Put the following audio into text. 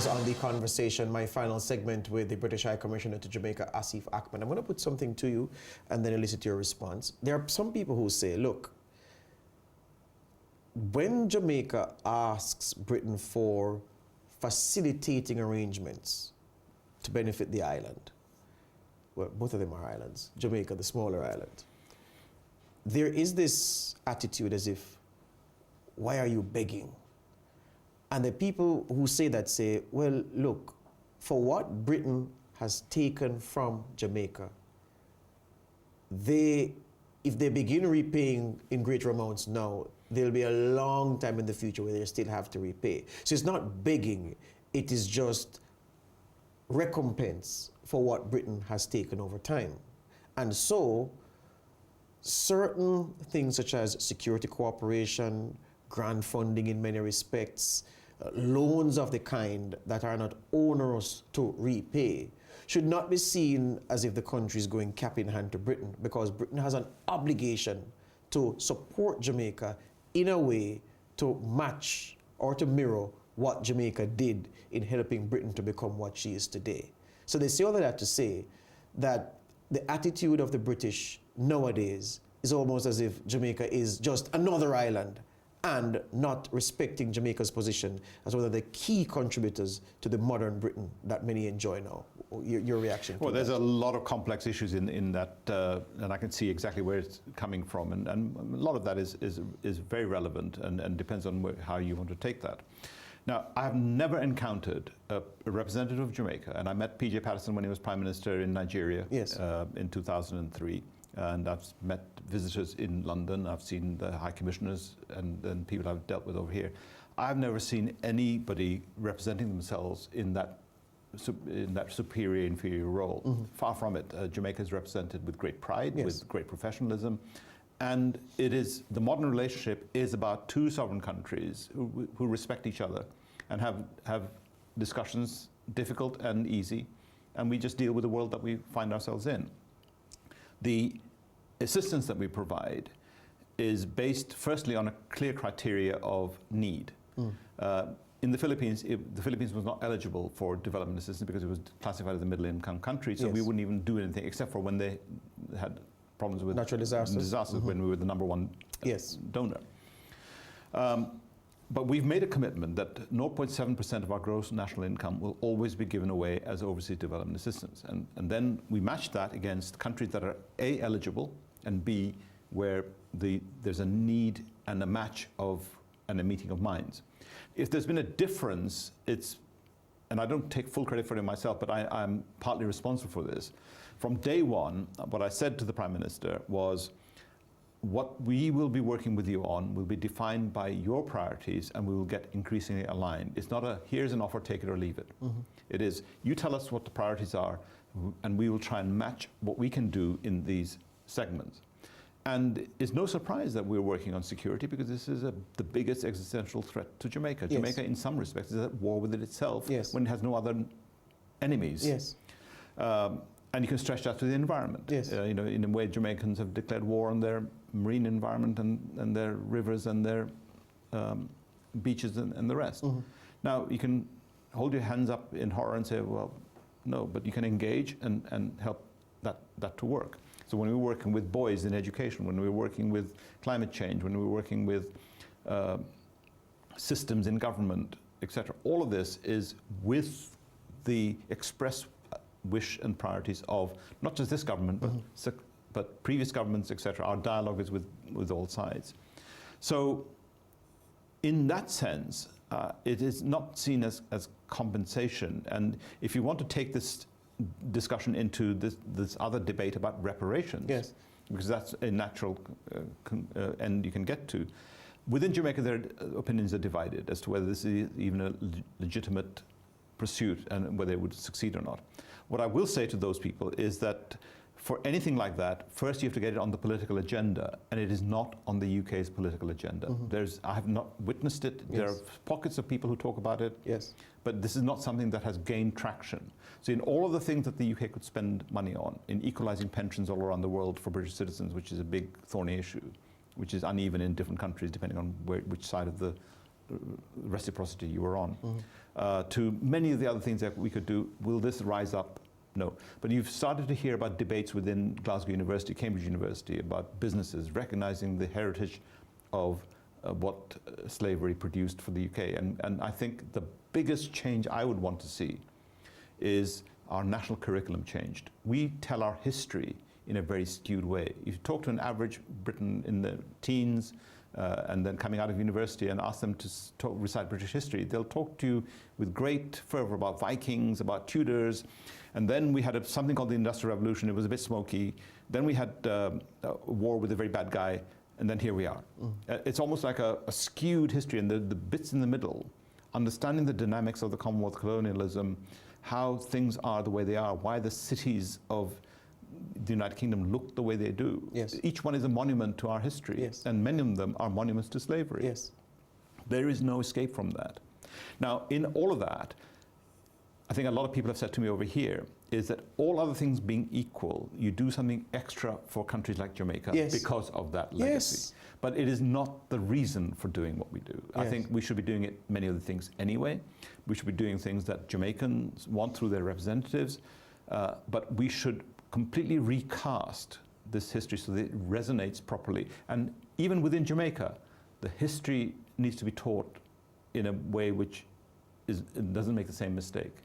us on the conversation, my final segment with the British High Commissioner to Jamaica, Asif Ahmad. I'm going to put something to you and then elicit your response. There are some people who say, look, when Jamaica asks Britain for facilitating arrangements to benefit the island, well, both of them are islands, Jamaica, the smaller island, there is this attitude as if, why are you begging? And the people who say that say, well, look, for what Britain has taken from Jamaica, if they begin repaying in greater amounts now, there'll be a long time in the future where they still have to repay. So it's not begging, it is just recompense for what Britain has taken over time. And so, certain things such as security cooperation, grant funding in many respects, loans of the kind that are not onerous to repay should not be seen as if the country is going cap in hand to Britain, because Britain has an obligation to support Jamaica in a way to match or to mirror what Jamaica did in helping Britain to become what she is today. So they say all of that to say that the attitude of the British nowadays is almost as if Jamaica is just another island and not respecting Jamaica's position as one of the key contributors to the modern Britain that many enjoy now. Your reaction to Well, there's that? a lot of complex issues in that, and I can see exactly where it's coming from, and a lot of that is very relevant and depends on how you want to take that. Now, I have never encountered a representative of Jamaica, and I met P.J. Patterson when he was Prime Minister in Nigeria, yes, in 2003. And I've met visitors in London, I've seen the High Commissioners and people I've dealt with over here. I've never seen anybody representing themselves in that superior, inferior role. Mm-hmm. Far from it. Jamaica is represented with great pride, yes, with great professionalism. And the modern relationship is about two sovereign countries who respect each other and have discussions, difficult and easy, and we just deal with the world that we find ourselves in. The assistance that we provide is based firstly on a clear criteria of need. In the Philippines, the Philippines was not eligible for development assistance because it was classified as a middle-income country, so yes, we wouldn't even do anything except for when they had problems with natural disasters, mm-hmm, when we were the #1 yes, donor. But we've made a commitment that 0.7% of our gross national income will always be given away as overseas development assistance. And then we match that against countries that are A, eligible, and B, where there's a need and a match and a meeting of minds. If there's been a difference, and I don't take full credit for it myself, but I'm partly responsible for this. From day one, what I said to the Prime Minister was, what we will be working with you on will be defined by your priorities, and we will get increasingly aligned. It's not here's an offer, take it or leave it. Mm-hmm. It is, you tell us what the priorities are, and we will try and match what we can do in these segments. And it's no surprise that we're working on security, because this is the biggest existential threat to Jamaica. Yes. Jamaica, in some respects, is at war with it itself, yes, when it has no other enemies. Yes. And you can stretch that to the environment. Yes. In a way, Jamaicans have declared war on their marine environment and their rivers and their beaches and the rest. Mm-hmm. Now, you can hold your hands up in horror and say, well, no, but you can engage and help that to work. So when we're working with boys in education, when we're working with climate change, when we're working with systems in government, etc., all of this is with the express wish and priorities of not just this government, but, mm-hmm, but previous governments, etc. Our dialogue is with all sides. So in that sense, it is not seen as compensation. And if you want to take this discussion into this other debate about reparations, yes, because that's a natural end you can get to, within Jamaica their opinions are divided as to whether this is even a legitimate pursuit and whether it would succeed or not. What I will say to those people is that for anything like that, first you have to get it on the political agenda, and it is not on the UK's political agenda. Mm-hmm. I have not witnessed it. Yes. There are pockets of people who talk about it, yes, but this is not something that has gained traction. So in all of the things that the UK could spend money on, in equalising pensions all around the world for British citizens, which is a big thorny issue, which is uneven in different countries depending on which side of the reciprocity you were on. Mm-hmm. to many of the other things that we could do. Will this rise up? No. But you've started to hear about debates within Glasgow University, Cambridge University, about businesses recognizing the heritage of what slavery produced for the UK. And I think the biggest change I would want to see is our national curriculum changed. We tell our history in a very skewed way. If you talk to an average Briton in the teens and then coming out of university and ask them to recite British history, they'll talk to you with great fervor about Vikings, about Tudors, and then we had something called the Industrial Revolution. It was a bit smoky. Then we had a war with a very bad guy, and then here we are. It's almost like a skewed history, and the bits in the middle, understanding the dynamics of the Commonwealth colonialism, how things are the way they are, why the cities of the United Kingdom look the way they do. Yes. Each one is a monument to our history, yes. and many of them are monuments to slavery. Yes. There is no escape from that. Now, in all of that, I think a lot of people have said to me over here, is that all other things being equal, you do something extra for countries like Jamaica yes. because of that legacy. Yes. But it is not the reason for doing what we do. Yes. I think we should be doing it many other things anyway. We should be doing things that Jamaicans want through their representatives, but we should completely recast this history so that it resonates properly. And even within Jamaica, the history needs to be taught in a way which doesn't make the same mistake.